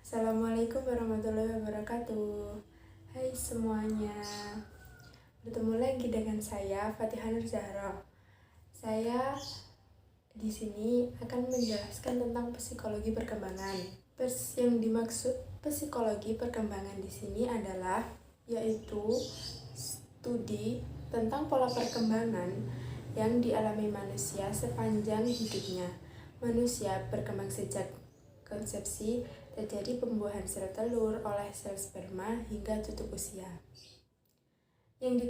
Assalamualaikum warahmatullahi wabarakatuh. Hai semuanya, bertemu lagi dengan saya Fatihah Nur Zahra. Saya di sini akan menjelaskan tentang psikologi perkembangan. Yang dimaksud psikologi perkembangan di sini adalah yaitu studi tentang pola perkembangan yang dialami manusia sepanjang hidupnya. Manusia berkembang sejak konsepsi, terjadi pembuahan sel telur oleh sel sperma hingga tutup usia. Yang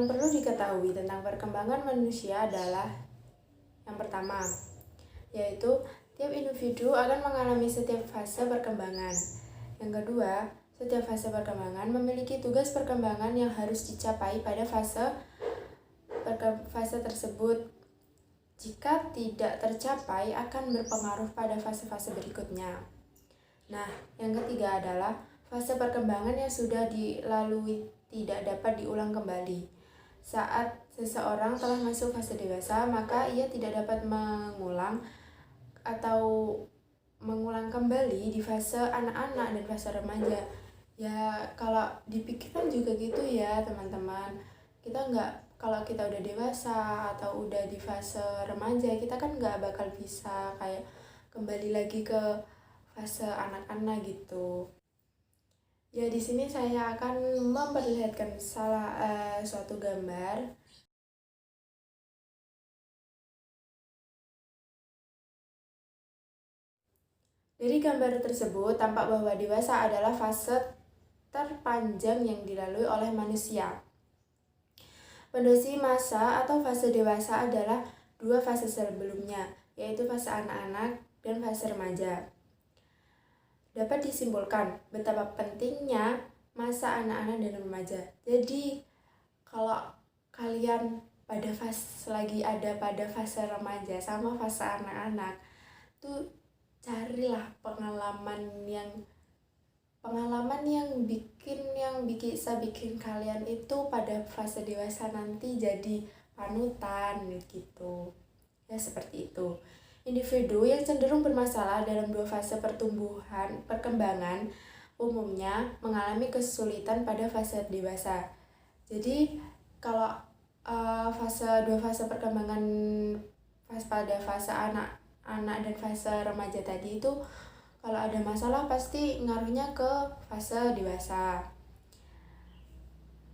perlu diketahui tentang perkembangan manusia adalah yang pertama, yaitu tiap individu akan mengalami setiap fase perkembangan. Yang kedua, setiap fase perkembangan memiliki tugas perkembangan yang harus dicapai pada fase tersebut. Jika tidak tercapai, akan berpengaruh pada fase-fase berikutnya. Nah, yang ketiga adalah fase perkembangan yang sudah dilalui tidak dapat diulang kembali. Saat seseorang telah masuk fase dewasa, maka ia tidak dapat mengulang kembali di fase anak-anak dan fase remaja. Ya, kalau dipikirkan juga gitu ya, teman-teman. Kalau kita udah dewasa atau udah di fase remaja, kita kan nggak bakal bisa kayak kembali lagi ke fase anak-anak gitu. Ya, di sini saya akan memperlihatkan suatu gambar. Dari gambar tersebut tampak bahwa dewasa adalah fase terpanjang yang dilalui oleh manusia. Pendosisi masa atau fase dewasa adalah dua fase sebelumnya, yaitu fase anak-anak dan fase remaja. Dapat disimpulkan betapa pentingnya masa anak-anak dan remaja. Jadi, kalau kalian lagi ada pada fase remaja sama fase anak-anak, tuh carilah pengalaman yang bisa bikin kalian itu pada fase dewasa nanti jadi panutan gitu. Ya, seperti itu. Individu yang cenderung bermasalah dalam dua fase perkembangan umumnya mengalami kesulitan pada fase dewasa. Jadi kalau dua fase perkembangan pada fase anak dan fase remaja tadi itu, kalau ada masalah pasti ngaruhnya ke fase dewasa.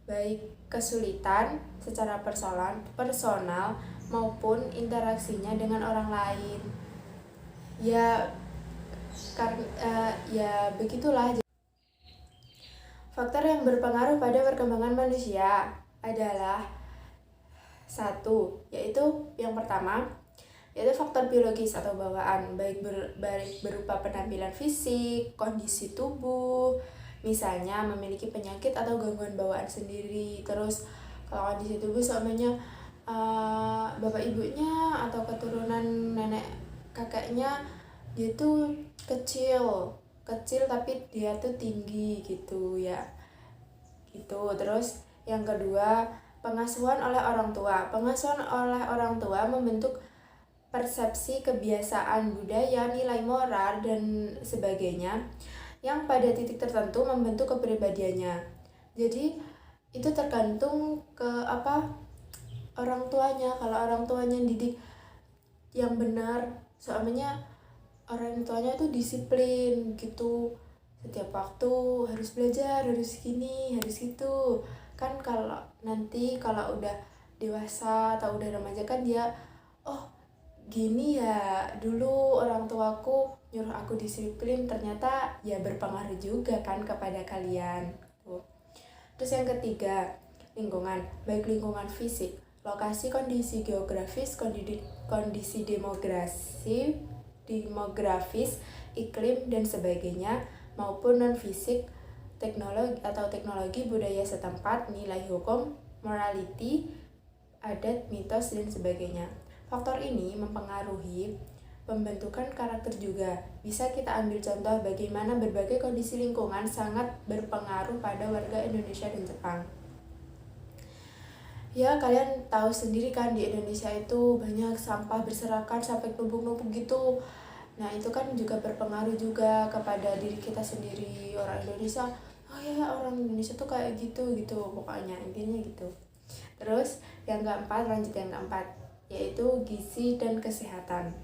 Baik kesulitan secara personal maupun interaksinya dengan orang lain. Ya begitulah. Faktor yang berpengaruh pada perkembangan manusia adalah yaitu yang pertama, yaitu faktor biologis atau bawaan, baik berupa penampilan fisik, kondisi tubuh, misalnya memiliki penyakit atau gangguan bawaan sendiri. Terus kalau kondisi tubuh sebenarnya bapak ibunya atau keturunan nenek kakeknya dia tuh kecil tapi dia tuh tinggi gitu ya. Gitu. Terus yang kedua, pengasuhan oleh orang tua. Pengasuhan oleh orang tua membentuk persepsi, kebiasaan, budaya, nilai moral dan sebagainya yang pada titik tertentu membentuk kepribadiannya. Jadi itu tergantung ke orang tuanya. Kalau orang tuanya didik yang benar, soalnya orang tuanya tuh disiplin gitu, setiap waktu harus belajar, harus gini, harus gitu kan. Kalau udah dewasa atau udah remaja kan dia, oh gini ya, dulu orang tuaku nyuruh aku disiplin, ternyata ya berpengaruh juga kan kepada kalian. Terus yang ketiga, lingkungan, baik lingkungan fisik, lokasi, kondisi geografis, kondisi demografis, iklim dan sebagainya, maupun non fisik, teknologi budaya setempat, nilai hukum, morality, adat, mitos dan sebagainya. Faktor ini mempengaruhi pembentukan karakter juga. Bisa kita ambil contoh bagaimana berbagai kondisi lingkungan sangat berpengaruh pada warga Indonesia dan Jepang. Ya, kalian tahu sendiri kan di Indonesia itu banyak sampah berserakan sampai numpuk-numpuk gitu. Nah itu kan juga berpengaruh juga kepada diri kita sendiri. Orang Indonesia, oh ya orang Indonesia tuh kayak gitu gitu, pokoknya intinya gitu. Terus yang keempat, lanjut yang keempat, yaitu gizi dan kesehatan.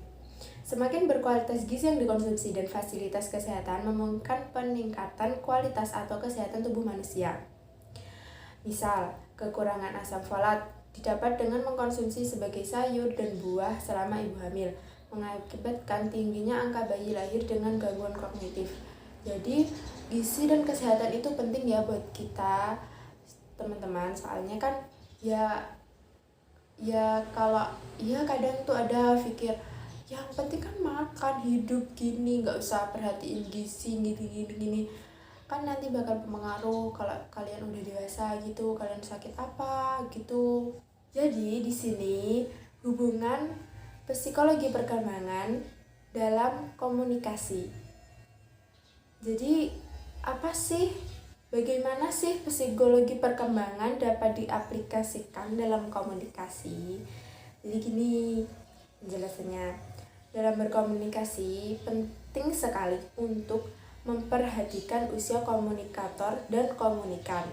Semakin berkualitas gizi yang dikonsumsi dan fasilitas kesehatan memungkinkan peningkatan kualitas atau kesehatan tubuh manusia. Misal, kekurangan asam folat didapat dengan mengkonsumsi sebagai sayur dan buah selama ibu hamil, mengakibatkan tingginya angka bayi lahir dengan gangguan kognitif. Jadi, gizi dan kesehatan itu penting ya buat kita, teman-teman. Soalnya kan ya kalau ya kadang tuh ada pikir yang penting kan makan, hidup gini, nggak usah perhatiin gizi gini kan nanti bakal berpengaruh kalau kalian udah dewasa gitu, kalian sakit apa gitu. Jadi di sini hubungan psikologi perkembangan dalam komunikasi. Jadi apa sih, bagaimana sih psikologi perkembangan dapat diaplikasikan dalam komunikasi? Jadi gini penjelasannya. Dalam berkomunikasi penting sekali untuk memperhatikan usia komunikator dan komunikan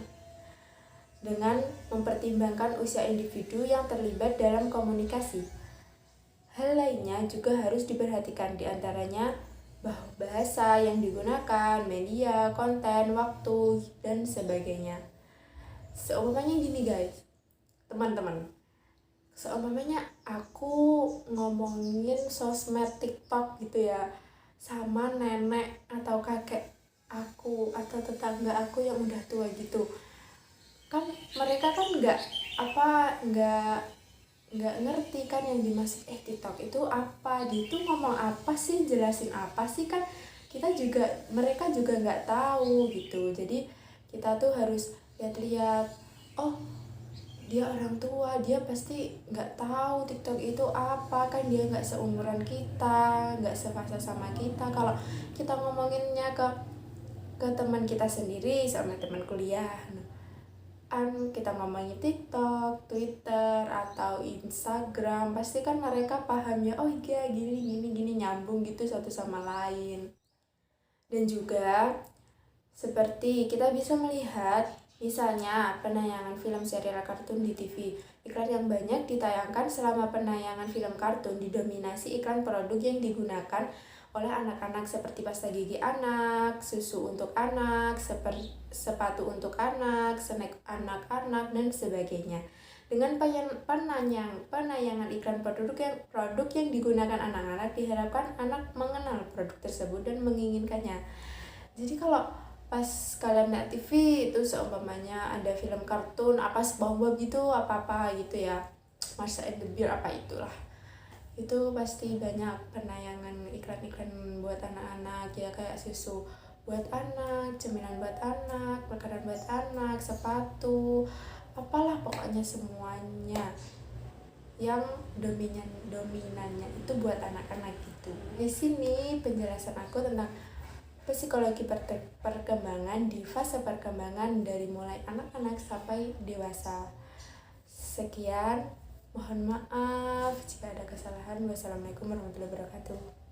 dengan mempertimbangkan usia individu yang terlibat dalam komunikasi. Hal lainnya juga harus diperhatikan, diantaranya bahasa yang digunakan, media, konten, waktu, dan sebagainya. Seumpamanya gini guys, teman-teman, seumpamanya aku ngomongin sosmed TikTok gitu ya sama nenek atau kakek aku atau tetangga aku yang udah tua gitu, kan mereka kan nggak ngerti kan yang dimaksud TikTok itu apa, dia tuh ngomong apa sih, jelasin apa sih, kan mereka juga nggak tahu gitu. Jadi kita tuh harus lihat-lihat, oh dia orang tua, dia pasti nggak tahu TikTok itu apa, kan dia nggak seumuran kita, nggak sefase sama kita. Kalau kita ngomonginnya ke teman kita sendiri sama teman kuliah, kita ngomongin TikTok, Twitter, atau Instagram, pasti kan mereka pahamnya, oh iya gini nyambung gitu satu sama lain. Dan juga seperti kita bisa melihat misalnya penayangan film serial kartun di TV. Iklan yang banyak ditayangkan selama penayangan film kartun didominasi iklan produk yang digunakan oleh anak-anak seperti pasta gigi anak, susu untuk anak, sepatu untuk anak, snack anak-anak, dan sebagainya. Dengan penayangan iklan produk yang digunakan anak-anak, diharapkan anak mengenal produk tersebut dan menginginkannya. Jadi kalau pas kalian lihat TV itu seumpamanya ada film kartun apa SpongeBob gitu, apa gitu ya, Marsha and the Bear apa itulah, itu pasti banyak penayangan iklan-iklan buat anak-anak ya, kayak susu buat anak, cemilan buat anak, makanan buat anak, sepatu, apalah pokoknya semuanya yang dominannya itu buat anak-anak gitu. Di sini penjelasan aku tentang psikologi perkembangan di fase perkembangan dari mulai anak-anak sampai dewasa. Sekian, mohon maaf jika ada kesalahan. Wassalamualaikum warahmatullahi wabarakatuh.